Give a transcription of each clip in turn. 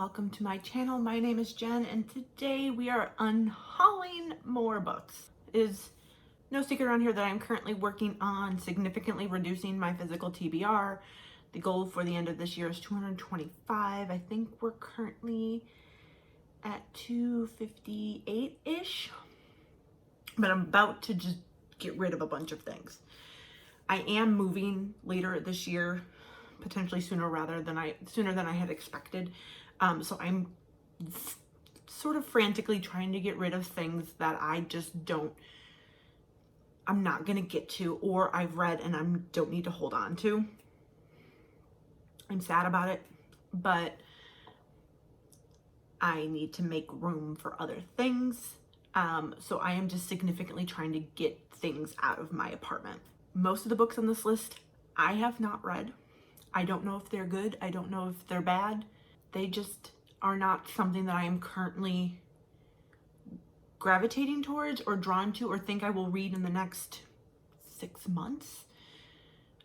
welcome to my channel. My name is Jen and today we are unhauling more books. It is no secret around here that I'm currently working on significantly reducing my physical TBR. The goal for the end of this year is 225. I think we're currently at 258-ish, but I'm about to just get rid of a bunch of things. I am moving later this year, potentially sooner than I had expected. So I'm sort of frantically trying to get rid of things that I'm not gonna get to, or I've read and I don't need to hold on to. I'm sad about it, but I need to make room for other things. So I am just significantly trying to get things out of my apartment. Most of the books on this list I have not read. I don't know if they're good. I don't know if they're bad. They just are not something that I am currently gravitating towards or drawn to or think I will read in the next 6 months.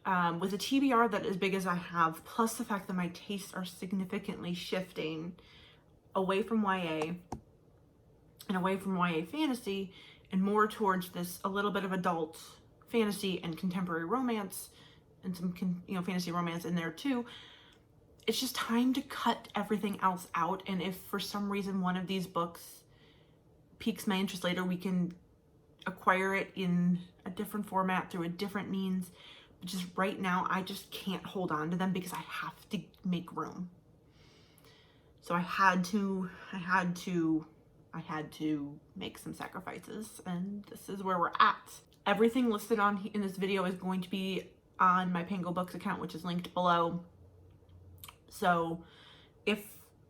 With a TBR that as big as I have, plus the fact that my tastes are significantly shifting away from YA and away from YA fantasy and more towards this a little bit of adult fantasy and contemporary romance, and some fantasy romance in there too. It's just time to cut everything else out, and if for some reason one of these books piques my interest later, we can acquire it in a different format through a different means. But just right now I just can't hold on to them because I have to make room. So I had to make some sacrifices, and this is where we're at. Everything listed in this video is going to be on my Pango Books account, which is linked below. So if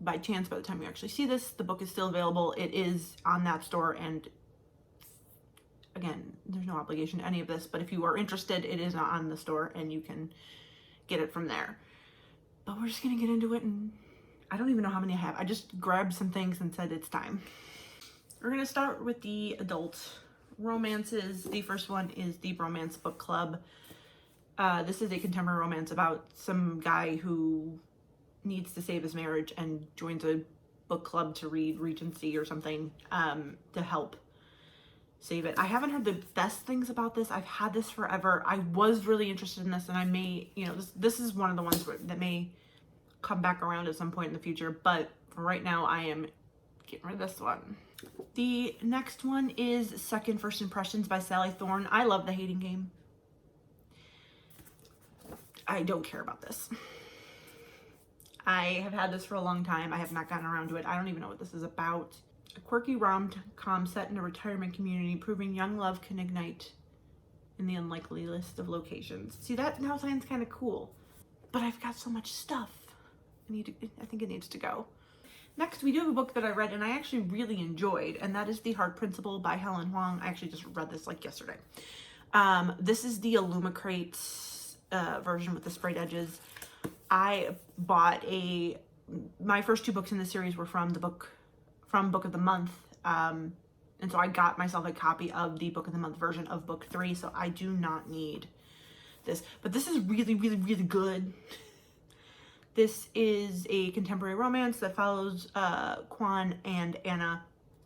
by chance, by the time you actually see this, the book is still available, it is on that store. And again, there's no obligation to any of this, but if you are interested, it is on the store and you can get it from there. But we're just gonna get into it, and I don't even know how many I have. I just grabbed some things and said it's time. We're gonna start with the adult romances. The first one is the Romance Book Club. This is a contemporary romance about some guy who needs to save his marriage and joins a book club to read Regency or something to help save it. I haven't heard the best things about this. I've had this forever. I was really interested in this, and I may, this is one of the ones that may come back around at some point in the future, but for right now I am getting rid of this one. The next one is Second First Impressions by Sally Thorne. I love The Hating Game. I don't care about this. I have had this for a long time. I have not gotten around to it. I don't even know what this is about. A quirky rom-com set in a retirement community, proving young love can ignite in the unlikely list of locations. See, that now sounds kind of cool, but I've got so much stuff. I think it needs to go. Next, we do have a book that I read and I actually really enjoyed, and that is The Heart Principle by Helen Huang. I actually just read this like yesterday. This is the Illumicrate version with the sprayed edges. I bought my first 2 books in the series were from Book of the Month, and so I got myself a copy of the Book of the Month version of book 3, so I do not need this, but this is really, really, really good. This is a contemporary romance that follows Quan and Anna.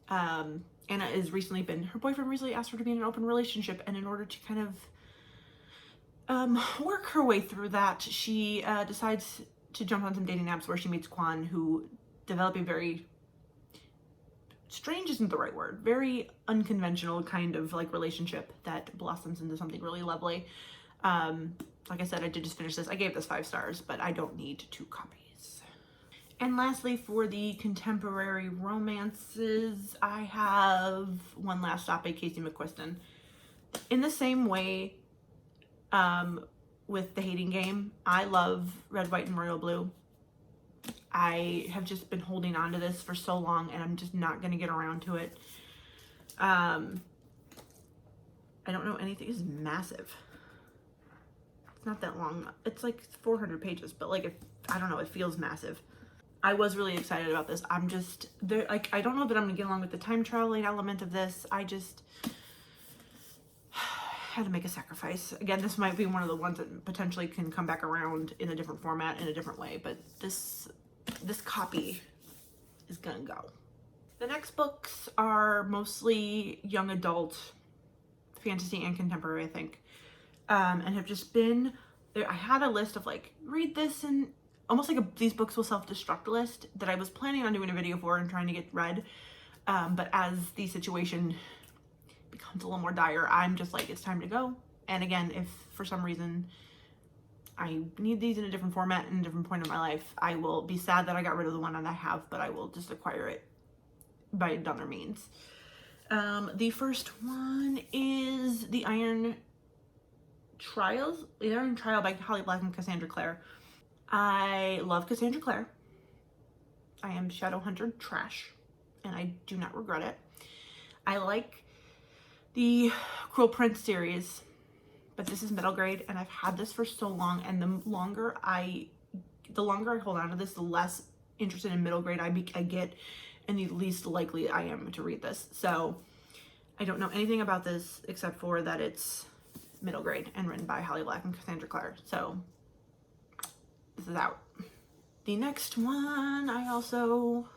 Anna is her boyfriend recently asked her to be in an open relationship, and in order to kind of work her way through that, she decides to jump on some dating apps where she meets Quan, who develop a very strange isn't the right word, very unconventional kind of like relationship that blossoms into something really lovely. Like I said, I did just finish this. I gave this 5 stars, but I don't need 2 copies. And lastly, for the contemporary romances, I have One Last Stop by Casey McQuiston. In the same way with The Hating Game, I love Red, White, and Royal Blue. I have just been holding on to this for so long, and I'm just not going to get around to it. I don't know anything. It's massive. It's not that long. It's like 400 pages, but like, I don't know, it feels massive. I was really excited about this. I'm just there. Like, I don't know that I'm gonna get along with the time traveling element of this. I just had to make a sacrifice. Again, this might be one of the ones that potentially can come back around in a different format, in a different way, but this copy is gonna go. The next books are mostly young adult fantasy and contemporary, I think, and have just been, I had a list of like, read this, and almost like these books will self-destruct list that I was planning on doing a video for and trying to get read, but as the situation becomes a little more dire, I'm just like, it's time to go. And again, if for some reason I need these in a different format and a different point of my life, I will be sad that I got rid of the one that I have, but I will just acquire it by another means. The first one is The Iron Trial by Holly Black and Cassandra Clare. I love Cassandra Clare. I am Shadowhunter trash, and I do not regret it. I like the Cruel Prince series, but this is middle grade, and I've had this for so long, and the longer I hold on to this, the less interested in middle grade I get, and the least likely I am to read this. So I don't know anything about this except for that it's middle grade and written by Holly Black and Cassandra Clare. So this is out. The next one I also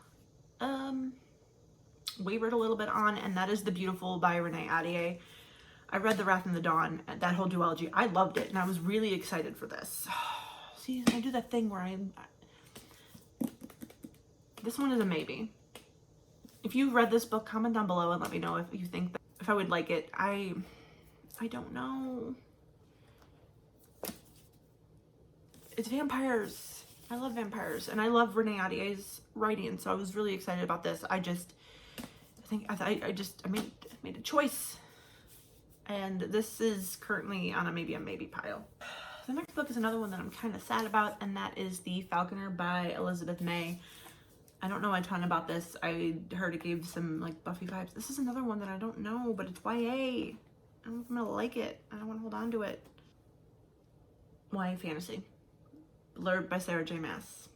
wavered a little bit on, and that is The Beautiful by Renee Ahdieh. I read The Wrath and the Dawn, that whole duology. I loved it, and I was really excited for this. See, I do that thing where this one is a maybe. If you've read this book, comment down below and let me know if you think that, if I would like it. I don't know. It's vampires. I love vampires, and I love Renee Ahdieh's writing, so I was really excited about this. I made a choice, and this is currently on a maybe pile. The next book is another one that I'm kind of sad about, and that is The Falconer by Elizabeth May. I don't know a ton about this. I heard it gave some like Buffy vibes. This is another one that I don't know, but it's YA. I don't know if I'm gonna like it. I don't want to hold on to it. YA fantasy. Blurred by Sarah J. Maas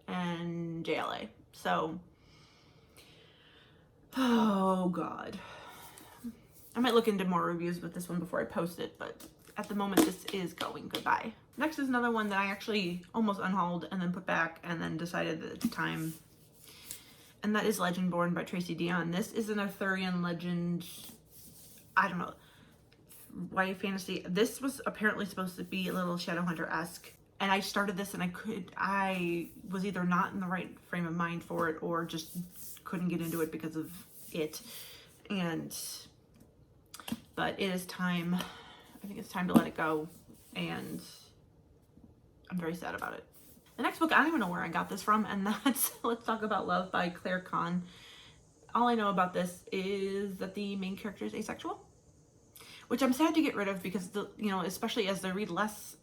and JLA. So, oh God. I might look into more reviews with this one before I post it, but at the moment this is going goodbye. Next is another one that I actually almost unhauled and then put back and then decided that it's time. And that is Legendborn by Tracy Deonn. This is an Arthurian legend, I don't know, YA fantasy. This was apparently supposed to be a little Shadowhunter-esque. And I started this and I was either not in the right frame of mind for it or just couldn't get into it because of it. But it is time. I think it's time to let it go. And I'm very sad about it. The next book, I don't even know where I got this from, and that's Let's Talk About Love by Claire Kahn. All I know about this is that the main character is asexual, which I'm sad to get rid of because, especially as I read less,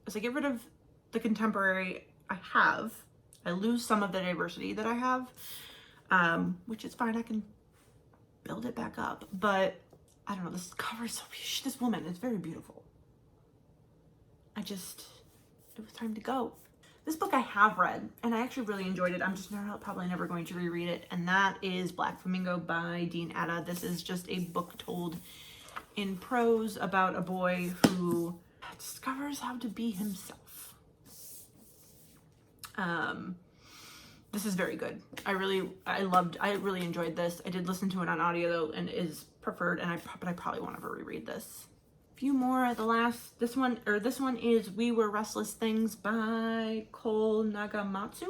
as I get rid of the contemporary I lose some of the diversity that I have, which is fine. I can build it back up, but I don't know. This cover is so beautiful. This woman is very beautiful. It was time to go. This book I have read, and I actually really enjoyed it. I'm just probably never going to reread it, and that is Black Flamingo by Dean Atta. This is just a book told in prose about a boy who discovers how to be himself. This is very good. I really enjoyed this. I did listen to it on audio though, and it is preferred, but I probably won't ever reread this. Few more. This one is We Were Restless Things by Cole Nagamatsu.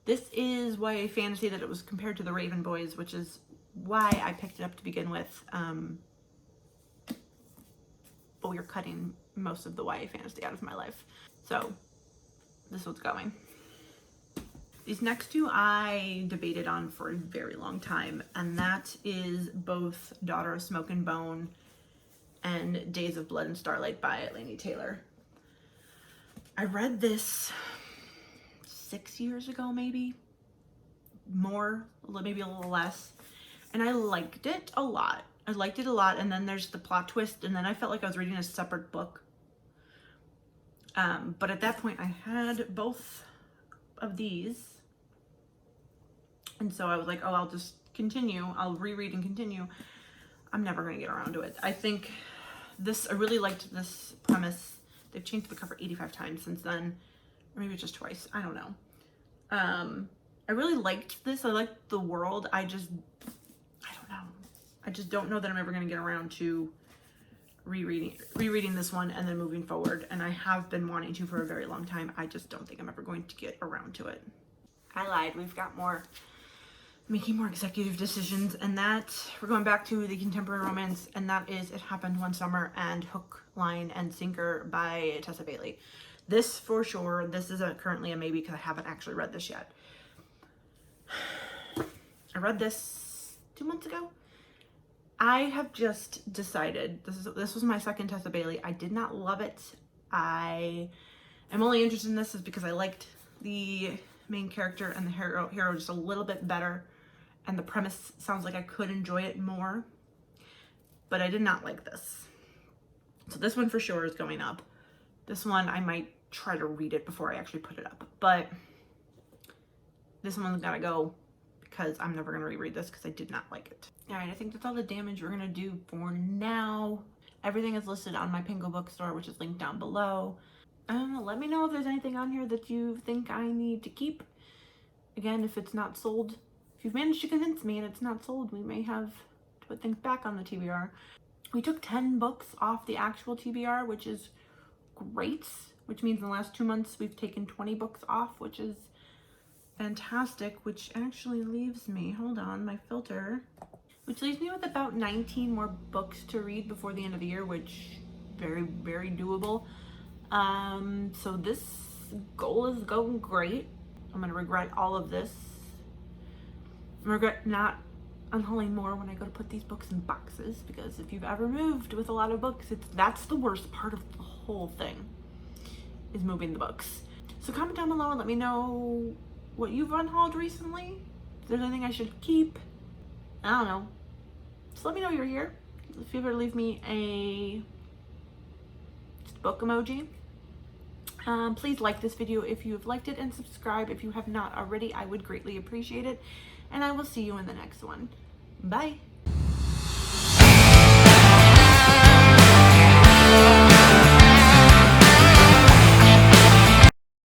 This is YA fantasy that it was compared to The Raven Boys, which is why I picked it up to begin with. But we are cutting most of the YA fantasy out of my life. So this one's going. These next two I debated on for a very long time, and that is both Daughter of Smoke and Bone and Days of Blood and Starlight by Laini Taylor. I read this 6 years ago, maybe more, maybe a little less, and I liked it a lot. And then there's the plot twist, and then I felt like I was reading a separate book. But at that point I had both of these, and so I was like, oh, I'll just continue. I'll reread and continue. I'm never going to get around to it. I really liked this premise. They've changed the cover 85 times since then, or maybe just twice. I don't know. I really liked this. I liked the world. I don't know. I just don't know that I'm ever going to get around to rereading this one and then moving forward. And I have been wanting to for a very long time. I just don't think I'm ever going to get around to it. I lied. We've got more, making more executive decisions, and that we're going back to the contemporary romance, and that is It Happened One Summer and Hook, Line, and Sinker by Tessa Bailey. This for sure, this is currently a maybe because I haven't actually read this yet. I read this 2 months ago. I have just decided, this was my second Tessa Bailey. I did not love it. I am only interested in this is because I liked the main character and the hero just a little bit better, and the premise sounds like I could enjoy it more, but I did not like this. So this one for sure is going up. This one I might try to read it before I actually put it up, but this one's gotta go because I'm never gonna reread this because I did not like it. All right, I think that's all the damage we're gonna do for now. Everything is listed on my Pingo bookstore, which is linked down below. Let me know if there's anything on here that you think I need to keep. Again, if it's not sold, if you've managed to convince me and it's not sold, we may have to put things back on the TBR. We took 10 books off the actual TBR, which is great, which means in the last 2 months we've taken 20 books off, which is fantastic, which actually leaves me, hold on, my filter, which leaves me with about 19 more books to read before the end of the year, which very, very doable. So this goal is going great. I'm gonna regret all of this. I'm gonna regret not unhauling more when I go to put these books in boxes, because if you've ever moved with a lot of books, that's the worst part of the whole thing, is moving the books. So comment down below and let me know what you've unhauled recently. If there's anything I should keep. I don't know. Just let me know you're here. If you ever leave me a book emoji. Please like this video if you have liked it, and subscribe if you have not already. I would greatly appreciate it. And I will see you in the next one. Bye.